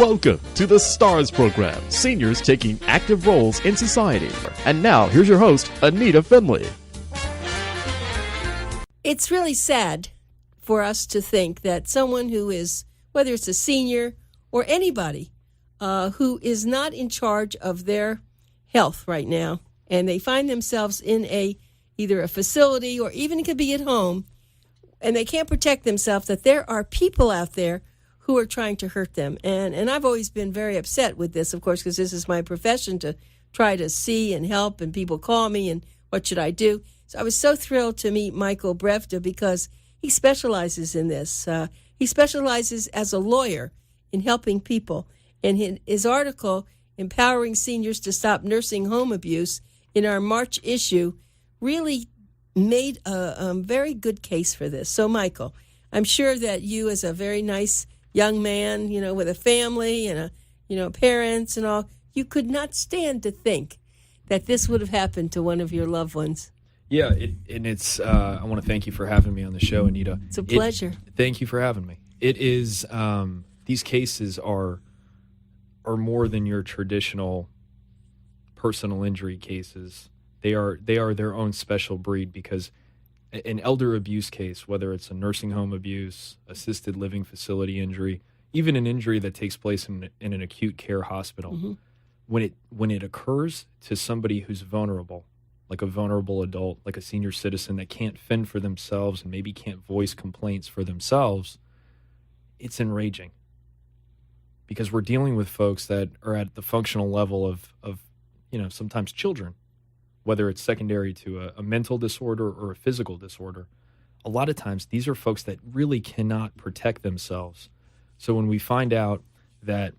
Welcome to the STARS program, seniors taking active roles in society. And now, here's your host, ANITA FINLEY. It's really sad for us to think that someone who is, whether it's a senior or anybody, who is not in charge of their health right now, and they find themselves in either a facility or even it could be at home, and they can't protect themselves, that there are people out there who are trying to hurt them. And I've always been very upset with this, of course, because this is my profession, to try to see and help, and people call me and what should I do? So I was so thrilled to meet Michael Brevda because he specializes in this. He specializes as a lawyer in helping people. And his article, Empowering Seniors to Stop Nursing Home Abuse, in our March issue, really made a very good case for this. So, Michael, I'm sure that you, as a very nice young man, with a family and parents and all, you could not stand to think that this would have happened to one of your loved ones. Yeah, it's. I want to thank you for having me on the show, ANITA. It's a pleasure. Thank you for having me. It is. These cases are more than your traditional personal injury cases. They are their own special breed, because an elder abuse case, whether it's a nursing home abuse, assisted living facility injury, even an injury that takes place in an acute care hospital, mm-hmm. when it occurs to somebody who's vulnerable, like a vulnerable adult, like a senior citizen that can't fend for themselves and maybe can't voice complaints for themselves, it's enraging. Because we're dealing with folks that are at the functional level of sometimes children, whether it's secondary to a mental disorder or a physical disorder. A lot of times, these are folks that really cannot protect themselves. So when we find out that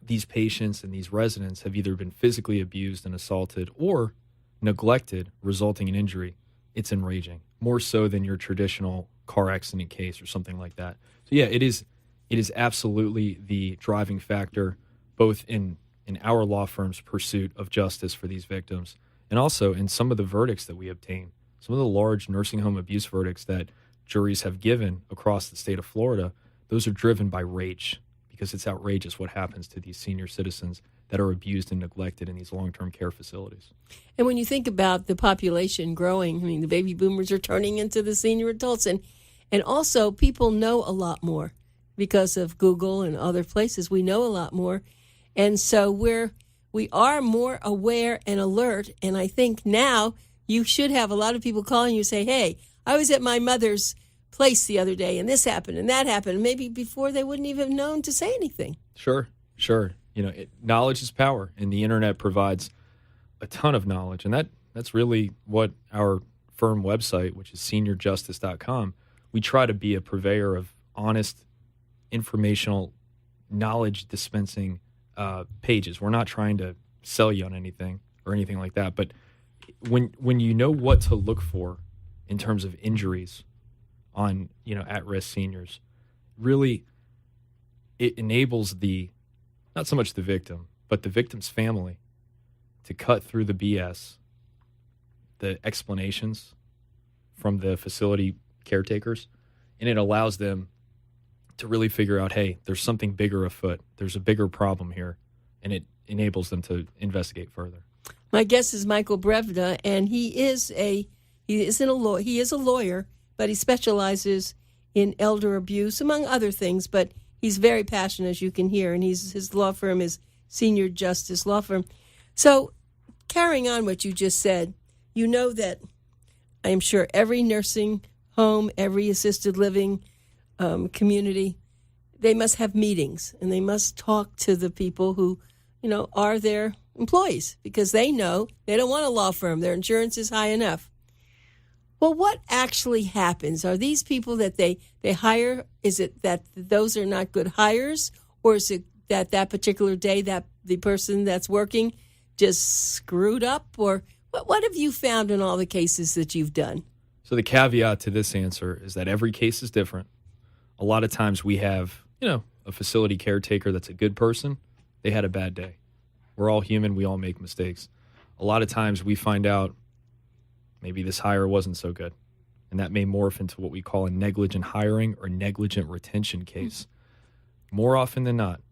these patients and these residents have either been physically abused and assaulted or neglected, resulting in injury, it's enraging, more so than your traditional car accident case or something like that. So yeah, it is absolutely the driving factor, both in our law firm's pursuit of justice for these victims, and also in some of the verdicts that we obtain. Some of the large nursing home abuse verdicts that juries have given across the state of Florida, those are driven by rage, because it's outrageous what happens to these senior citizens that are abused and neglected in these long-term care facilities. And when you think about the population growing, the baby boomers are turning into the senior adults, and also people know a lot more because of Google and other places. We know a lot more, and so we are more aware and alert. And I think now you should have a lot of people calling you, say, hey, I was at my mother's place the other day and this happened and that happened. And maybe before they wouldn't even have known to say anything. Sure. Knowledge is power, and the internet provides a ton of knowledge. And that's really what our firm website, which is seniorjustice.com, we try to be a purveyor of honest, informational, knowledge dispensing pages. We're not trying to sell you on anything or anything like that. But when you know what to look for in terms of injuries on at-risk seniors, really it enables not so much the victim, but the victim's family to cut through the BS, the explanations from the facility caretakers, and it allows them to really figure out, hey, there's something bigger afoot. There's a bigger problem here, and it enables them to investigate further. My guest is Michael Brevda, and he is a lawyer, but he specializes in elder abuse, among other things. But he's very passionate, as you can hear, and his law firm is Senior Justice Law Firm. So, carrying on what you just said, you know that I am sure every nursing home, every assisted living community, they must have meetings, and they must talk to the people who, are their employees, because they know they don't want a law firm. Their insurance is high enough. Well, what actually happens? Are these people that they hire, is it that those are not good hires, or is it that particular day that the person that's working just screwed up? Or what have you found in all the cases that you've done? So the caveat to this answer is that every case is different. A lot of times we have, a facility caretaker that's a good person. They had a bad day. We're all human. We all make mistakes. A lot of times we find out maybe this hire wasn't so good, and that may morph into what we call a negligent hiring or negligent retention case. More often than not,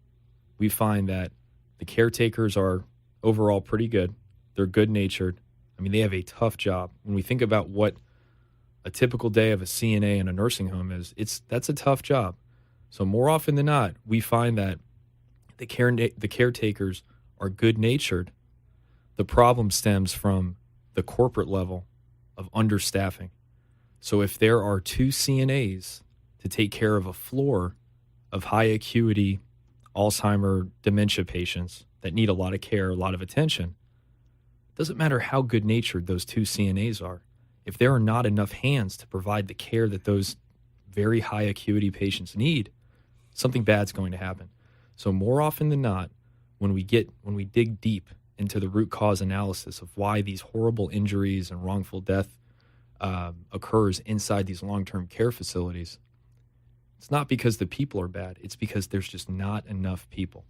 we find that the caretakers are overall pretty good. They're good-natured. I mean, they have a tough job. When we think about what a typical day of a CNA in a nursing home is, that's a tough job. So more often than not, we find that the caretakers are good-natured. The problem stems from the corporate level of understaffing. So if there are 2 CNAs to take care of a floor of high acuity Alzheimer dementia patients that need a lot of care, a lot of attention, it doesn't matter how good-natured those 2 CNAs are. If there are not enough hands to provide the care that those very high acuity patients need, something bad's going to happen. So more often than not, when we dig deep into the root cause analysis of why these horrible injuries and wrongful death occurs inside these long-term care facilities, it's not because the people are bad. It's because there's just not enough people.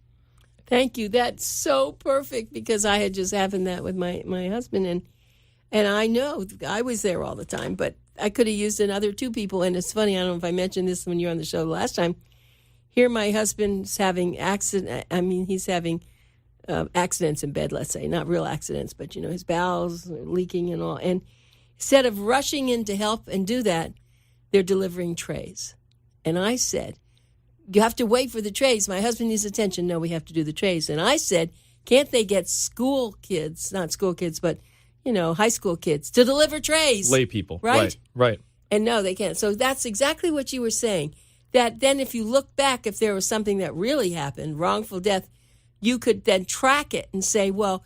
Thank you. That's so perfect, because I had just happened that with my husband, and I know I was there all the time, but I could have used another 2 people. And it's funny, I don't know if I mentioned this when you were on the show last time. Here my husband's having he's having accidents in bed, let's say. Not real accidents, but, his bowels are leaking and all. And instead of rushing in to help and do that, they're delivering trays. And I said, you have to wait for the trays. My husband needs attention. No, we have to do the trays. And I said, can't they get school kids, not school kids, but, high school kids to deliver trays? Lay people. Right? Right. And no, they can't. So that's exactly what you were saying. That then if you look back, if there was something that really happened, wrongful death, you could then track it and say, well,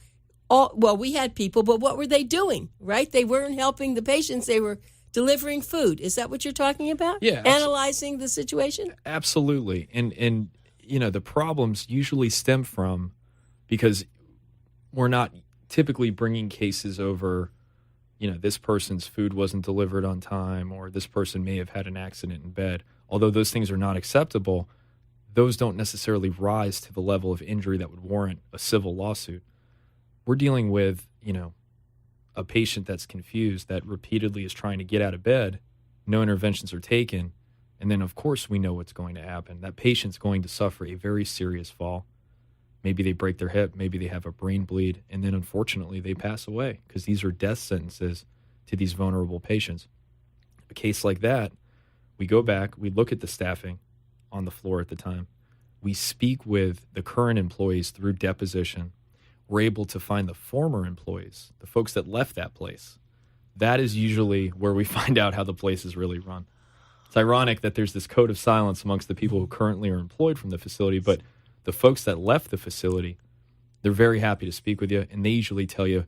we had people, but what were they doing, right? They weren't helping the patients. They were delivering food. Is that what you're talking about? Yeah. Analyzing the situation? Absolutely. And the problems usually stem from, because we're not typically bringing cases over, this person's food wasn't delivered on time, or this person may have had an accident in bed. Although those things are not acceptable, those don't necessarily rise to the level of injury that would warrant a civil lawsuit. We're dealing with, a patient that's confused, that repeatedly is trying to get out of bed, no interventions are taken, and then, of course, we know what's going to happen. That patient's going to suffer a very serious fall. Maybe they break their hip, maybe they have a brain bleed, and then, unfortunately, they pass away, because these are death sentences to these vulnerable patients. A case like that, we go back, we look at the staffing on the floor at the time. We speak with the current employees through deposition. We're able to find the former employees, the folks that left that place. That is usually where we find out how the place is really run. It's ironic that there's this code of silence amongst the people who currently are employed from the facility, but the folks that left the facility, they're very happy to speak with you, and they usually tell you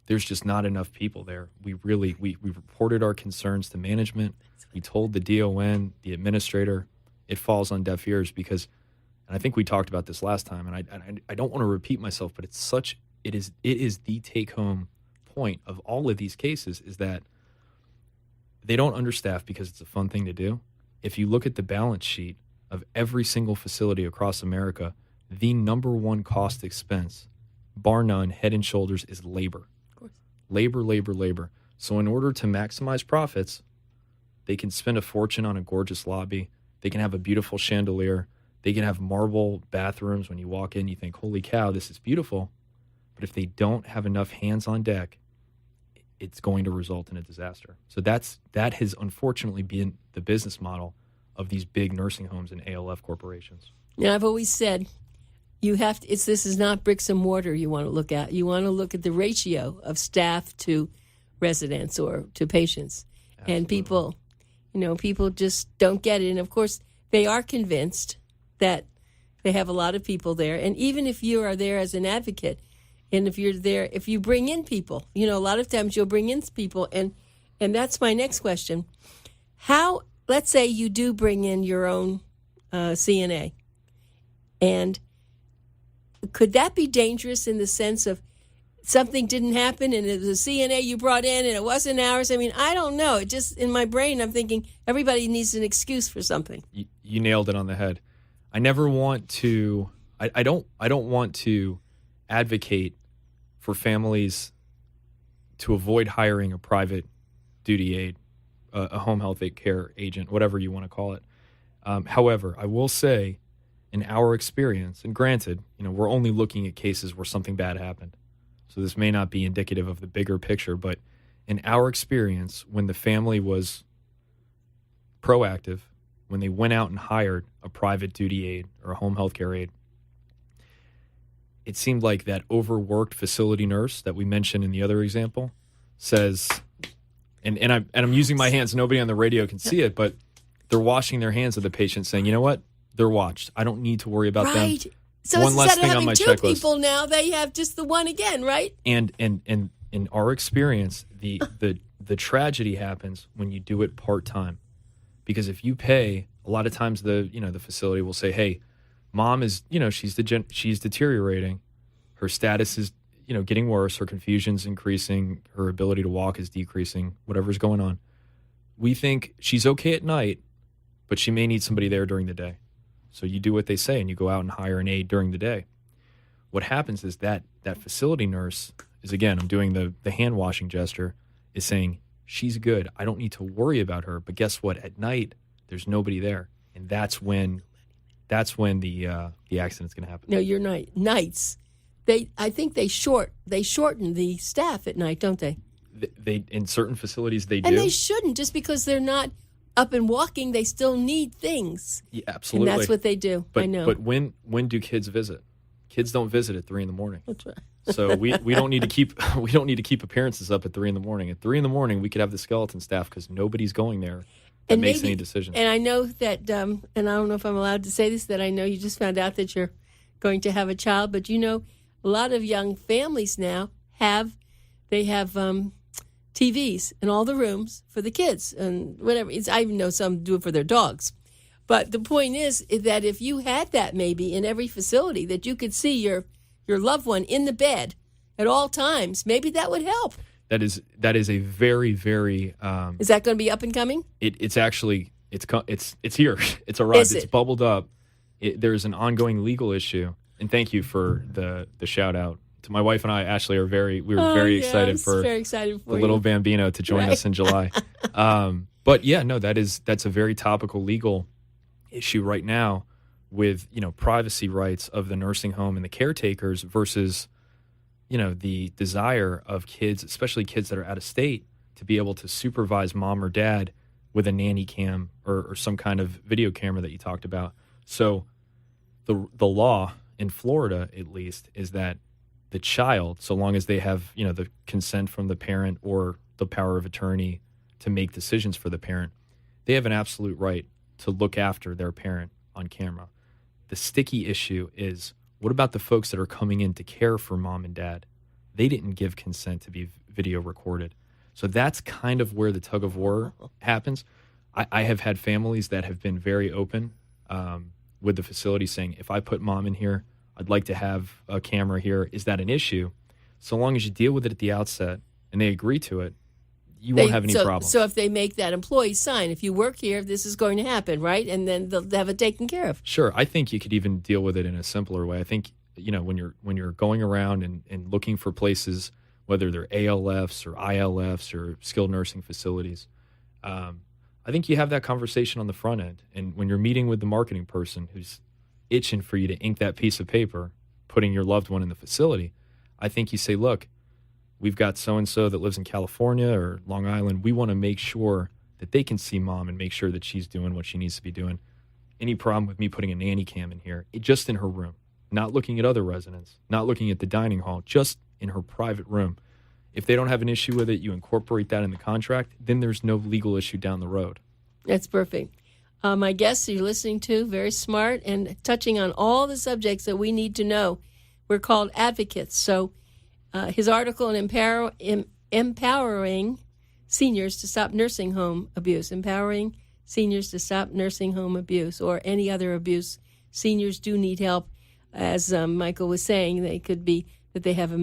there's just not enough people there. We reported our concerns to management. We told the DON, the administrator. It falls on deaf ears because, and I think we talked about this last time, and I don't want to repeat myself, but it is the take-home point of all of these cases, is that they don't understaff because it's a fun thing to do. If you look at the balance sheet of every single facility across America, the number one cost expense, bar none, head and shoulders, is labor. Of course. Labor. So in order to maximize profits, they can spend a fortune on a gorgeous lobby. They can have a beautiful chandelier. They can have marble bathrooms. When you walk in, you think, holy cow, this is beautiful. But if they don't have enough hands on deck, it's going to result in a disaster. So that has unfortunately been the business model of these big nursing homes and ALF corporations. Now, I've always said this is not bricks and mortar you want to look at. You want to look at the ratio of staff to residents or to patients. Absolutely. And people just don't get it. And of course, they are convinced that they have a lot of people there. And even if you are there as an advocate, and if you're there, if you bring in people, a lot of times you'll bring in people. And that's my next question. Let's say you do bring in your own CNA. And could that be dangerous in the sense of something didn't happen and it was a CNA you brought in and it wasn't ours? I mean, I don't know. It just, in my brain, I'm thinking everybody needs an excuse for something. You nailed it on the head. I never want to, I don't want to advocate for families to avoid hiring a private duty aide, a home health care agent, whatever you want to call it. However, I will say, in our experience, and granted, we're only looking at cases where something bad happened, so this may not be indicative of the bigger picture, but in our experience, when the family was proactive, when they went out and hired a private duty aide or a home health care aide, it seemed like that overworked facility nurse that we mentioned in the other example says, and I'm using my hands, nobody on the radio can see it, but they're washing their hands of the patient saying, you know what? They're watched. I don't need to worry about them. So one less instead thing of on my having two checklist. people now, they have just the one again, right? And in our experience, the tragedy happens when you do it part-time. Because if you pay, a lot of times the facility will say, hey, mom is, she's deteriorating. Her status is, getting worse. Her confusion's increasing. Her ability to walk is decreasing, whatever's going on. We think she's okay at night, but she may need somebody there during the day. So you do what they say and you go out and hire an aide during the day. What happens is that facility nurse is, again, I'm doing the hand washing gesture, is saying, she's good. I don't need to worry about her. But guess what? At night, there's nobody there. And that's when the accident's going to happen. No, you're nights. I think they shorten the staff at night, don't they? They in certain facilities they do. And they shouldn't, just because they're not up and walking, they still need things. Yeah, absolutely. And that's what they do. I know. But when do kids visit? Kids don't visit at 3 a.m. That's right. So we don't need to keep appearances up at 3 a.m. At 3 a.m, we could have the skeleton staff because nobody's going there that makes any decisions. And I know that, and I don't know if I'm allowed to say this, that I know you just found out that you're going to have a child, but a lot of young families now have TVs in all the rooms for the kids and whatever. I even know some do it for their dogs. But the point is that if you had that maybe in every facility, that you could see your loved one in the bed at all times, maybe that would help. That is a very, very. Is that going to be up and coming? It's actually it's here. It's arrived. It's bubbled up. There's an ongoing legal issue, and thank you for the shout out to my wife and I. Ashley are very excited for the little Bambino to join us in July. But yeah, no, that's a very topical legal issue right now with privacy rights of the nursing home and the caretakers versus the desire of kids, especially kids that are out of state, to be able to supervise mom or dad with a nanny cam or some kind of video camera that you talked about. So the law in Florida, at least, is that the child, so long as they have the consent from the parent or the power of attorney to make decisions for the parent, they have an absolute right to look after their parent on camera. The sticky issue is, what about the folks that are coming in to care for mom and dad? They didn't give consent to be video recorded. So that's kind of where the tug of war happens. I have had families that have been very open with the facility saying, if I put mom in here, I'd like to have a camera here. Is that an issue? So long as you deal with it at the outset and they agree to it, you won't have any problems. So if they make that employee sign, if you work here, this is going to happen, right? And then they'll have it taken care of. Sure. I think you could even deal with it in a simpler way. I think, when you're going around and looking for places, whether they're ALFs or ILFs or skilled nursing facilities, I think you have that conversation on the front end. And when you're meeting with the marketing person who's itching for you to ink that piece of paper, putting your loved one in the facility, I think you say, look, we've got so-and-so that lives in California or Long Island. We want to make sure that they can see mom and make sure that she's doing what she needs to be doing. Any problem with me putting a nanny cam in here, just in her room, not looking at other residents, not looking at the dining hall, just in her private room. If they don't have an issue with it, you incorporate that in the contract, then there's no legal issue down the road. That's perfect. My guests you're listening to, very smart and touching on all the subjects that we need to know. We're called advocates. So his article in Empowering Seniors to Stop Nursing Home Abuse, Empowering Seniors to Stop Nursing Home Abuse or any other abuse. Seniors do need help. As Michael was saying, they could be that they have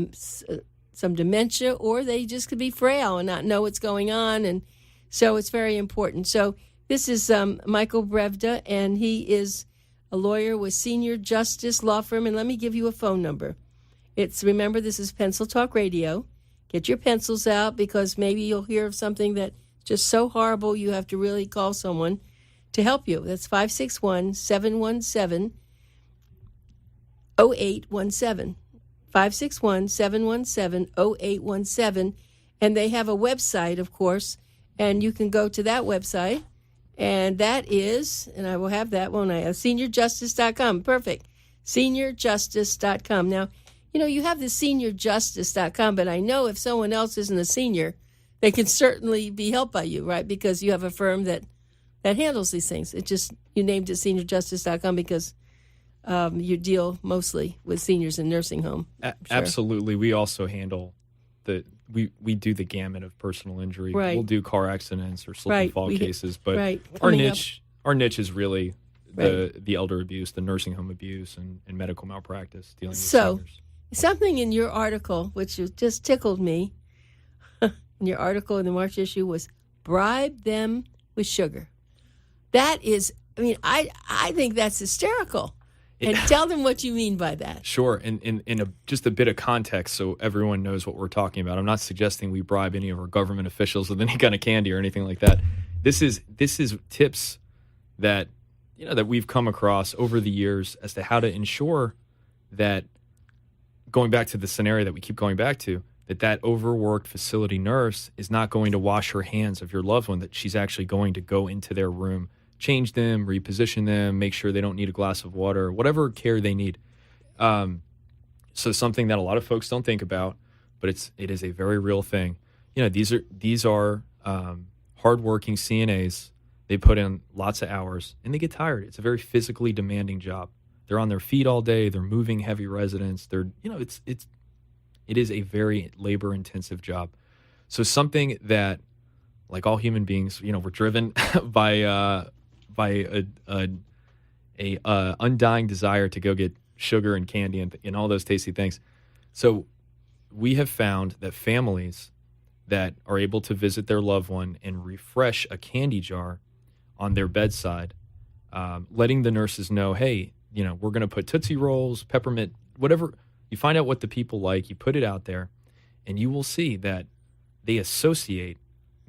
some dementia or they just could be frail and not know what's going on. And so it's very important. So this is Michael Brevda, and he is a lawyer with Senior Justice Law Firm. And let me give you a phone number. Remember, this is Pencil Talk Radio. Get your pencils out because maybe you'll hear of something that's just so horrible you have to really call someone to help you. That's 561-717-9730. 0817. 561-717-0817. And they have a website, of course, and you can go to that website. And that is, and I will have that, won't I? Seniorjustice.com. Perfect. Seniorjustice.com. Now, you have the seniorjustice.com, but I know if someone else isn't a senior, they can certainly be helped by you, right? Because you have a firm that handles these things. You named it seniorjustice.com because you deal mostly with seniors in nursing home. Sure. Absolutely. We also handle we do the gamut of personal injury. Right. We'll do car accidents or slip and fall cases, but our niche is really the elder abuse, the nursing home abuse, and medical malpractice dealing with seniors. Something in your article, which just tickled me, in your article in the March issue was bribe them with sugar. That is, I think that's hysterical. And tell them what you mean by that. Sure. And just a bit of context so everyone knows what we're talking about. I'm not suggesting we bribe any of our government officials with any kind of candy or anything like that. This is tips that that we've come across over the years as to how to ensure that, going back to the scenario that we keep going back to, that overworked facility nurse is not going to wash her hands of your loved one, that she's actually going to go into their room, change them, reposition them, make sure they don't need a glass of water, whatever care they need. So something that a lot of folks don't think about, but it is a very real thing. These are hardworking CNAs. They put in lots of hours and they get tired. It's a very physically demanding job. They're on their feet all day. They're moving heavy residents. It is a very labor intensive job. So something that, like all human beings, we're driven by a undying desire to go get sugar and candy and all those tasty things. So we have found that families that are able to visit their loved one and refresh a candy jar on their bedside, letting the nurses know, hey, we're going to put Tootsie Rolls, peppermint, whatever. You find out what the people like, you put it out there, and you will see that they associate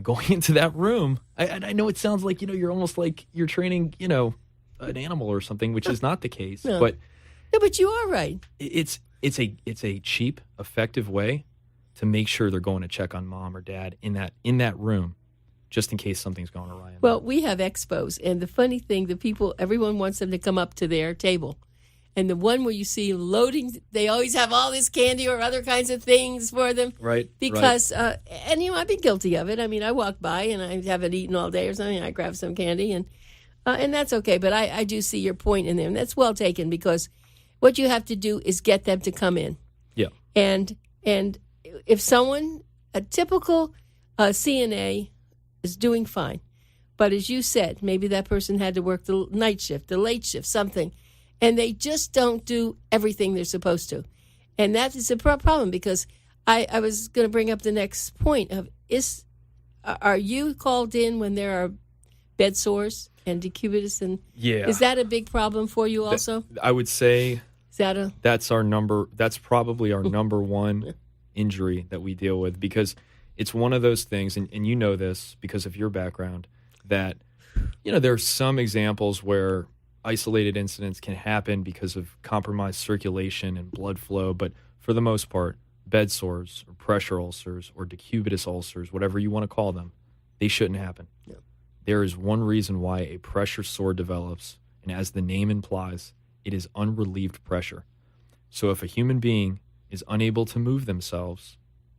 going into that room. I know it sounds like, you're almost like you're training, an animal or something, which is not the case. No. But you are right. It's a cheap, effective way to make sure they're going to check on mom or dad in that room, just in case something's going awry. Well, we have expos, and the funny thing, everyone wants them to come up to their table. And the one where you see loading, they always have all this candy or other kinds of things for them. Right. Because, and I've been guilty of it. I walk by and I haven't eaten all day or something. I grab some candy and that's okay. But I do see your point in there. And that's well taken, because what you have to do is get them to come in. Yeah. And if someone, a typical CNA is doing fine, but as you said, maybe that person had to work the night shift, the late shift, something, and they just don't do everything they're supposed to. And that is a problem, because I was going to bring up the next point of, are you called in when there are bed sores and decubitus? And yeah. Is that a big problem for you also? I would say that's probably our number one injury that we deal with, because it's one of those things, and you know this because of your background, that there are some examples where isolated incidents can happen because of compromised circulation and blood flow, but for the most part, bed sores or pressure ulcers or decubitus ulcers, whatever you want to call them, they shouldn't happen. Yeah. There is one reason why a pressure sore develops, and as the name implies, it is unrelieved pressure. So if a human being is unable to move themselves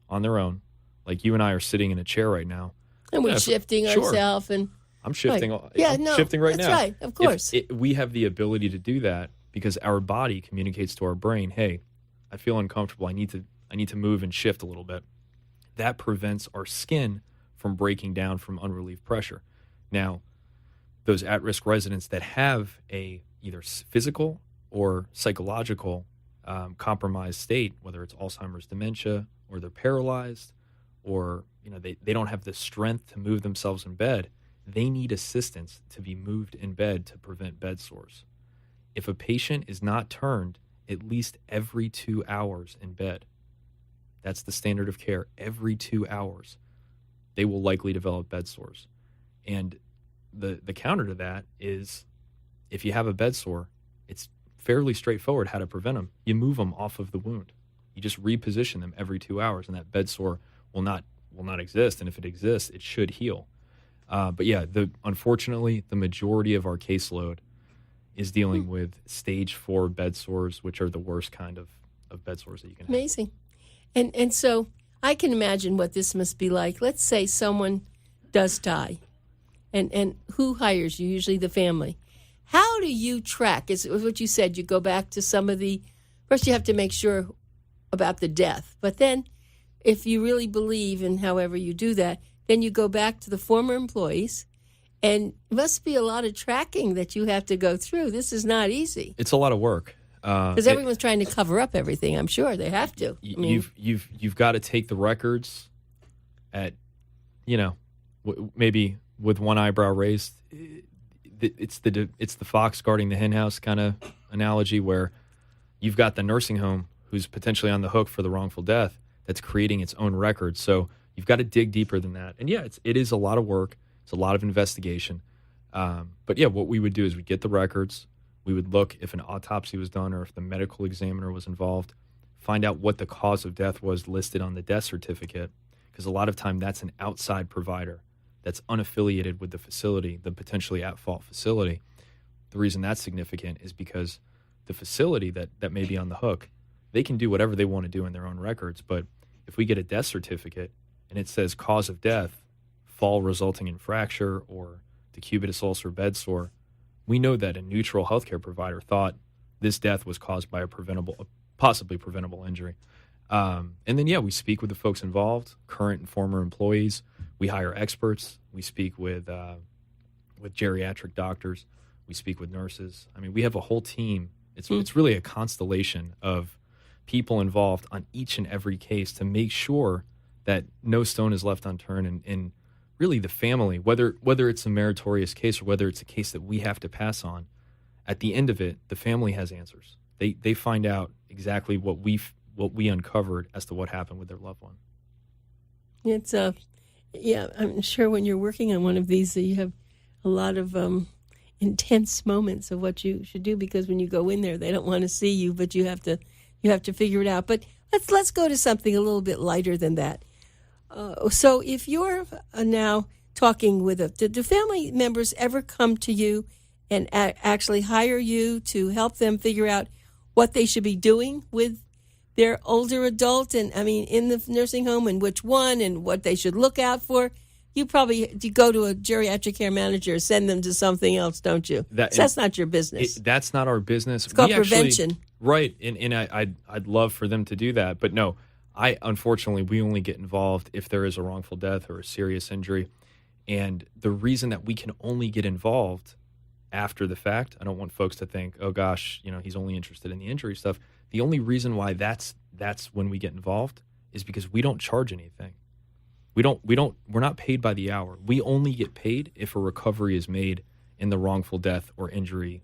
on their own, like you and I are sitting in a chair right now, and we're shifting ourselves, and I'm shifting. Right. Shifting right now. That's right, of course. We have the ability to do that because our body communicates to our brain, "Hey, I feel uncomfortable. I need to move and shift a little bit." That prevents our skin from breaking down from unrelieved pressure. Now, those at-risk residents that have a either physical or psychological compromised state, whether it's Alzheimer's, dementia, or they're paralyzed, or they don't have the strength to move themselves in bed, they need assistance to be moved in bed to prevent bed sores. If a patient is not turned at least every 2 hours in bed, that's the standard of care, every 2 hours, they will likely develop bed sores. And the counter to that is, if you have a bed sore, it's fairly straightforward how to prevent them. You move them off of the wound. You just reposition them every 2 hours, and that bed sore will not exist. And if it exists, it should heal. But yeah, unfortunately, the majority of our caseload is dealing with stage 4 bed sores, which are the worst kind of bed sores that you can have. Amazing. And so I can imagine what this must be like. Let's say someone does die, and who hires you? Usually the family. How do you track? Is what you said, you go back to some of the, first you have to make sure about the death, but then if you really believe in however you do that, then you go back to the former employees, and it must be a lot of tracking that you have to go through. This is not easy. It's a lot of work. Because everyone's trying to cover up everything. I'm sure they have to. You've got to take the records at, maybe with one eyebrow raised. It's the fox guarding the henhouse kind of analogy, where you've got the nursing home who's potentially on the hook for the wrongful death that's creating its own records. So you've got to dig deeper than that. And yeah, it is a lot of work. It's a lot of investigation. But yeah, what we would do is we'd get the records. We would look if an autopsy was done or if the medical examiner was involved, find out what the cause of death was listed on the death certificate, because a lot of time that's an outside provider that's unaffiliated with the facility, the potentially at-fault facility. The reason that's significant is because the facility that may be on the hook, they can do whatever they want to do in their own records, but if we get a death certificate and it says cause of death, fall resulting in fracture or decubitus ulcer bed sore, we know that a neutral healthcare provider thought this death was caused by a possibly preventable injury. And then, yeah, we speak with the folks involved, current and former employees. We hire experts. We speak with geriatric doctors. We speak with nurses. I mean, we have a whole team. It's really a constellation of people involved on each and every case to make sure that no stone is left unturned, and really the family, whether it's a meritorious case or whether it's a case that we have to pass on, at the end of it, the family has answers. They find out exactly what we uncovered as to what happened with their loved one. It's I'm sure when you're working on one of these, you have a lot of intense moments of what you should do, because when you go in there, they don't want to see you, but you have to figure it out. But let's go to something a little bit lighter than that. So if you're now talking with do family members ever come to you and actually hire you to help them figure out what they should be doing with their older adult, and I mean in the nursing home, and which one and what they should look out for? You go to a geriatric care manager, send them to something else, don't you? That's not your business. That's not our business. It's called prevention. Right, and I'd love for them to do that, but no. Unfortunately, we only get involved if there is a wrongful death or a serious injury. And the reason that we can only get involved after the fact, I don't want folks to think, oh gosh, he's only interested in the injury stuff. The only reason why that's when we get involved is because we don't charge anything. We're not paid by the hour. We only get paid if a recovery is made in the wrongful death or injury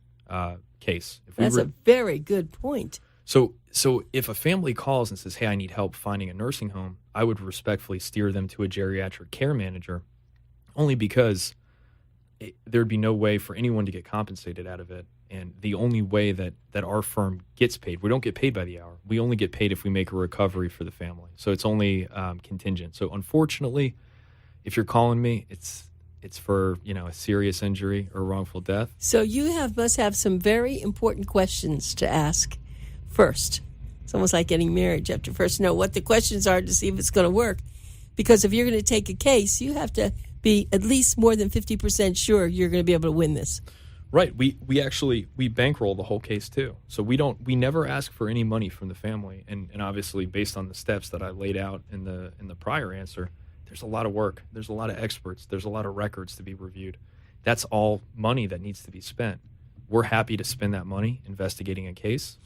case. That's a very good point. So if a family calls and says, hey, I need help finding a nursing home, I would respectfully steer them to a geriatric care manager, only because there'd be no way for anyone to get compensated out of it. And the only way that our firm gets paid, we don't get paid by the hour. We only get paid if we make a recovery for the family. So it's only contingent. So unfortunately, if you're calling me, it's for, a serious injury or wrongful death. So you must have some very important questions to ask first. It's almost like getting married. You have to first know what the questions are to see if it's going to work. Because if you're going to take a case, you have to be at least more than 50% sure you're going to be able to win this. Right. We bankroll the whole case too. So we never ask for any money from the family. And obviously based on the steps that I laid out in the prior answer, there's a lot of work. There's a lot of experts. There's a lot of records to be reviewed. That's all money that needs to be spent. We're happy to spend that money investigating a case.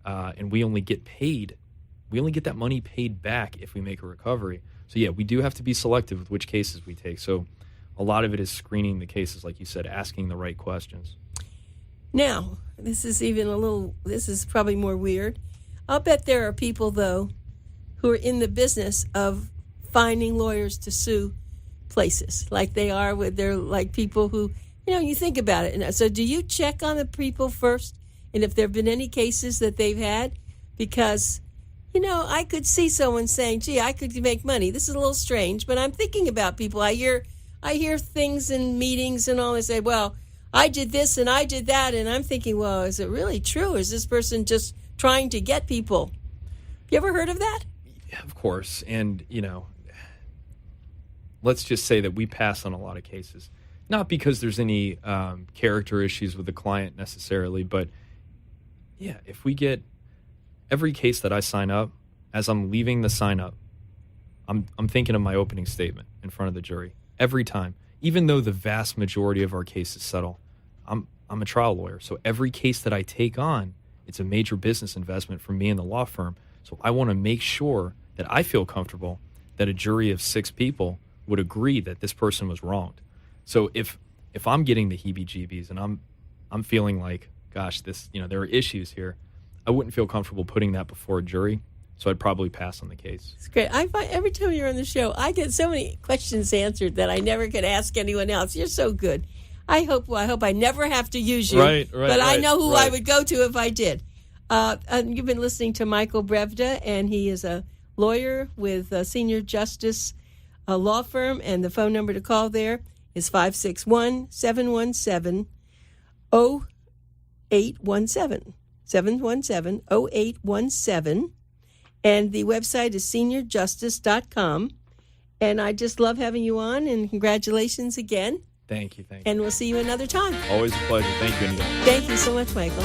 And we only get paid. We only get that money paid back if we make a recovery. So yeah, we do have to be selective with which cases we take. So a lot of it is screening the cases, like you said, asking the right questions. Now, this is probably more weird. I'll bet there are people, though, who are in the business of finding lawyers to sue places, like they are with their, like people who, you think about it. And so do you check on the people first and if there have been any cases that they've had, because, I could see someone saying, gee, I could make money. This is a little strange, but I'm thinking about people. I hear things in meetings and all. They say, well, I did this and I did that. And I'm thinking, well, is it really true? Is this person just trying to get people? You ever heard of that? Yeah, of course. And, let's just say that we pass on a lot of cases. Not because there's any character issues with the client necessarily, but yeah, if we get every case that I sign up, as I'm leaving the sign up, I'm thinking of my opening statement in front of the jury every time. Even though the vast majority of our cases settle, I'm a trial lawyer, so every case that I take on, it's a major business investment for me and the law firm. So I want to make sure that I feel comfortable that a jury of 6 people would agree that this person was wronged. So if I'm getting the heebie-jeebies and I'm feeling like, gosh, there are issues here, I wouldn't feel comfortable putting that before a jury, so I'd probably pass on the case. It's great. I find every time you're on the show, I get so many questions answered that I never could ask anyone else. You're so good. I hope I never have to use you. Right, but I know who I would go to if I did. You've been listening to Michael Brevda, and he is a lawyer with Senior Justice Law Firm, and the phone number to call there is 561-717-0817. 717-0817. And the website is seniorjustice.com. And I just love having you on, and congratulations again. Thank you. And we'll see you another time. Always a pleasure. Thank you, Anita. Thank you so much, Michael.